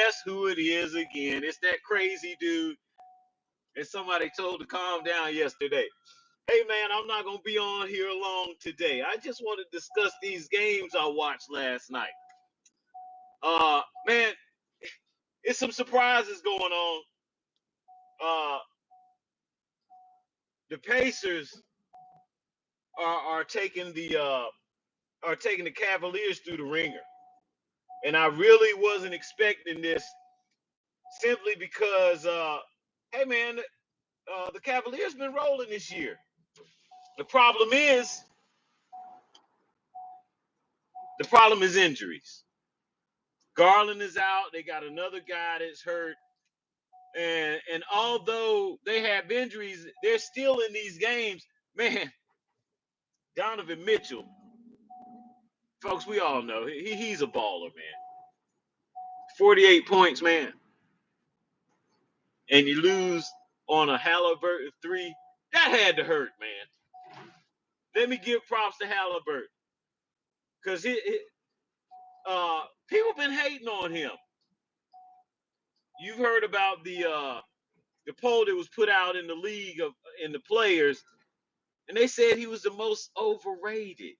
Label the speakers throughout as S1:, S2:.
S1: guess who it is again? It's that crazy dude that somebody told to calm down yesterday. Hey, man, I'm not going to be on here long today. I just want to discuss these games I watched last night. Man, it's some surprises going on. The Pacers are taking the Cavaliers through the ringer. And I really wasn't expecting this simply because, hey, man, the Cavaliers been rolling this year. The problem is injuries. Garland is out. They got another guy that's hurt. And although they have injuries, they're still in these games. Man, Donovan Mitchell, folks, we all know he's a baller, man. 48 points, man. And you lose on a Halliburton 3. That had to hurt, man. Let me give props to Halliburton. Because people been hating on him. You've heard about the poll that was put out in the league in the players, and they said he was the most overrated,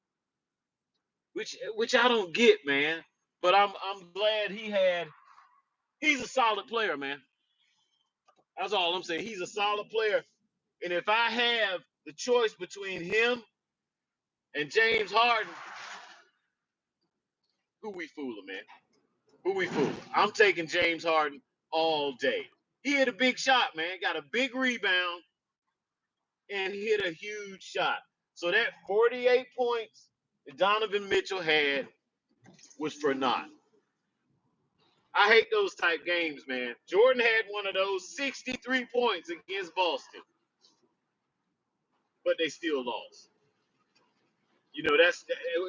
S1: which I don't get, man. But I'm glad he's a solid player, man. That's all I'm saying. He's a solid player, and if I have the choice between him and James Harden, who we fooling, man? Who we fooling? I'm taking James Harden all day. He hit a big shot, man. Got a big rebound and hit a huge shot. So that 48 points that Donovan Mitchell had was for naught. I hate those type games, man. Jordan had one of those 63 points against Boston, but they still lost. You know,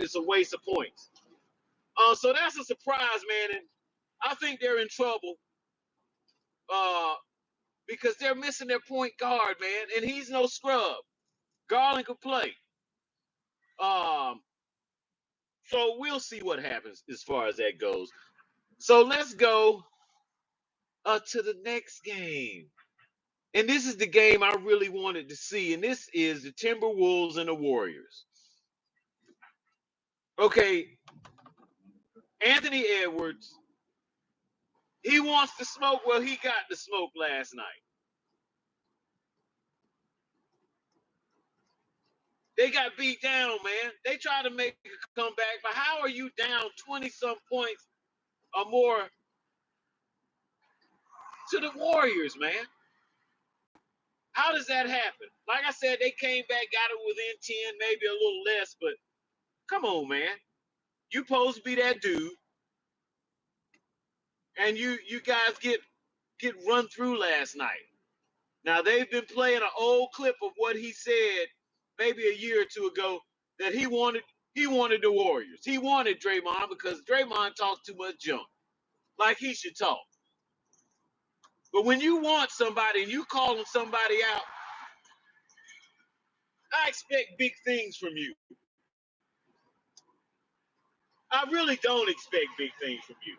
S1: it's a waste of points. So that's a surprise, man, and I think they're in trouble because they're missing their point guard, man, and he's no scrub. Garland could play. So we'll see what happens as far as that goes. So let's go to the next game. And this is the game I really wanted to see, and this is the Timberwolves and the Warriors. Okay, Anthony Edwards, he wants to smoke. Well, he got the smoke last night. They got beat down, man. They tried to make a comeback, but how are you down 20-some points or more to the Warriors, man? How does that happen? Like I said, they came back, got it within 10, maybe a little less, but come on, man. You supposed to be that dude, and you guys get run through last night. Now, they've been playing an old clip of what he said maybe a year or two ago that he wanted the Warriors. He wanted Draymond because Draymond talks too much junk, like he should talk. But when you want somebody and you calling somebody out, I expect big things from you. I really don't expect big things from you.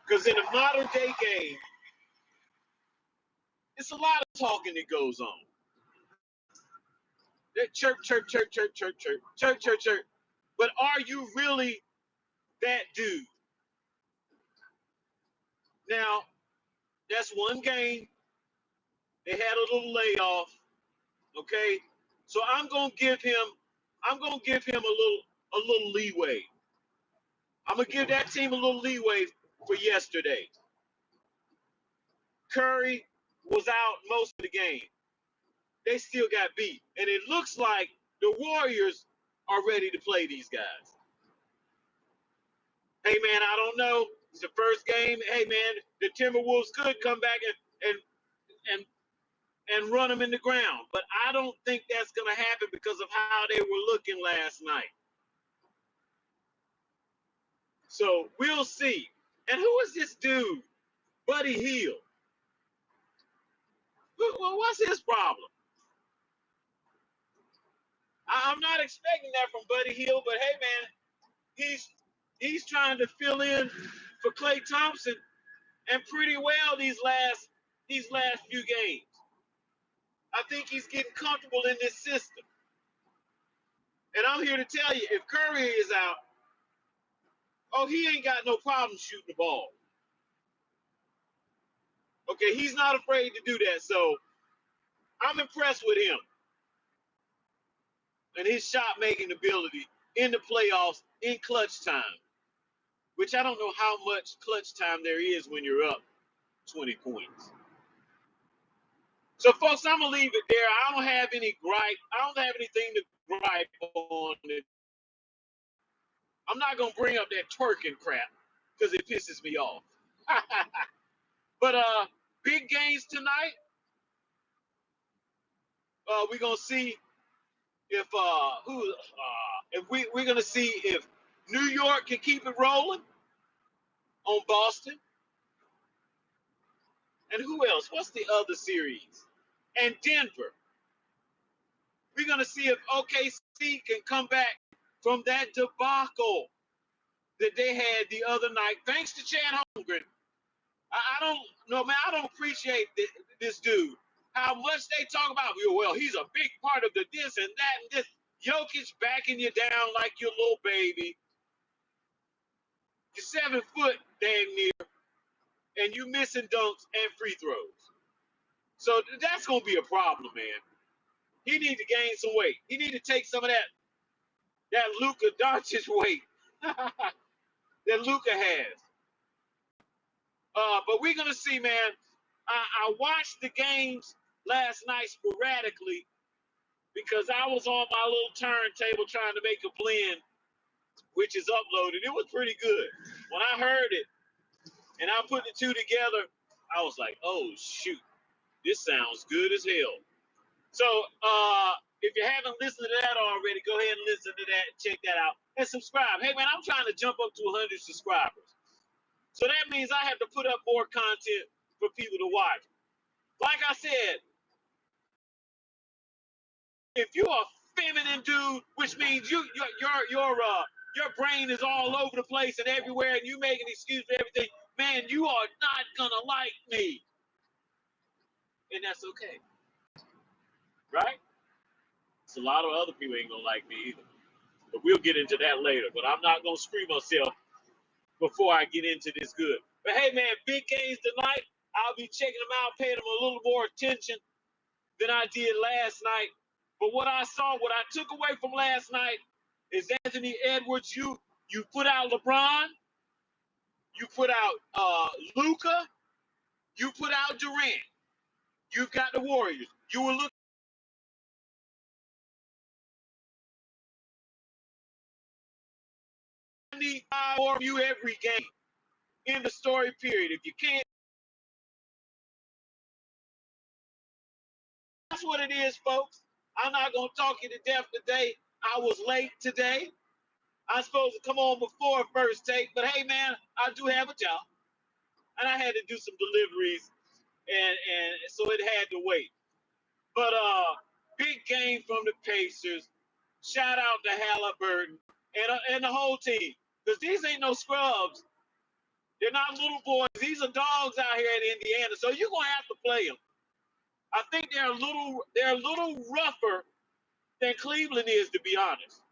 S1: Because in a modern day game, it's a lot of talking that goes on. That chirp. But are you really that dude? Now, that's one game. They had a little layoff. Okay. So I'm gonna give him a little leeway. I'm gonna give that team a little leeway for yesterday. Curry was out most of the game. They still got beat. And it looks like the Warriors are ready to play these guys. Hey, man, I don't know. It's the first game. Hey, man, the Timberwolves could come back and run them in the ground. But I don't think that's going to happen because of how they were looking last night. So we'll see. And who is this dude? Buddy Hield. Well, what's his problem? I'm not expecting that from Buddy Hield, but hey, man, he's trying to fill in for Klay Thompson, and pretty well these last few games. I think he's getting comfortable in this system. And I'm here to tell you, if Curry is out, oh, he ain't got no problem shooting the ball. Okay, he's not afraid to do that. So I'm impressed with him and his shot making ability in the playoffs in clutch time, which I don't know how much clutch time there is when you're up 20 points. So, folks, I'm going to leave it there. I don't have any gripe. I don't have anything to gripe on it. I'm not going to bring up that twerking crap because it pisses me off. But big games tonight. We're going to see if we're going to see if New York can keep it rolling on Boston. And who else? What's the other series? And Denver. We're going to see if OKC can come back from that debacle that they had the other night. Thanks to Chad Holmgren. I don't know, man. I don't appreciate this dude. How much they talk about, well, he's a big part of the this and that and this. Jokic backing you down like your little baby. You're 7 foot damn near, and you missing dunks and free throws. So that's going to be a problem, man. He need to gain some weight. He need to take some of that Luka Doncic weight that Luka has. But we're going to see, man. I watched the games last night sporadically because I was on my little turntable trying to make a blend, which is uploaded. It was pretty good. When I heard it and I put the two together, I was like, oh, shoot, this sounds good as hell. So if you haven't listened to that already, go ahead and listen to that. Check that out. And subscribe. Hey, man, I'm trying to jump up to 100 subscribers. So that means I have to put up more content for people to watch. Like I said, if you're a feminine dude, which means your brain is all over the place and everywhere, and you make an excuse for everything, man, you are not gonna like me, and that's okay, right? It's a lot of other people ain't gonna like me either, but we'll get into that later. But I'm not gonna scream myself before I get into this good. But hey, man, big games tonight. I'll be checking them out, paying them a little more attention than I did last night. But what I saw, what I took away from last night is Anthony Edwards. You put out LeBron, you put out Luka, you put out Durant. You've got the Warriors. You were looking to need 5 more of you every game in the story period. If you can't, that's what it is, folks. I'm not gonna talk you to death today. I was late today. I'm supposed to come on before first take, but hey, man, I do have a job, and I had to do some deliveries, and so it had to wait. But big game from the Pacers. Shout out to Halliburton and the whole team, because these ain't no scrubs. They're not little boys. These are dogs out here in Indiana, so you're gonna have to play them. I think they're a little rougher than Cleveland is, to be honest.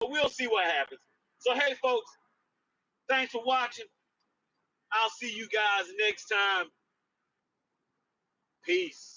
S1: So we'll see what happens. So hey, folks, thanks for watching. I'll see you guys next time. Peace.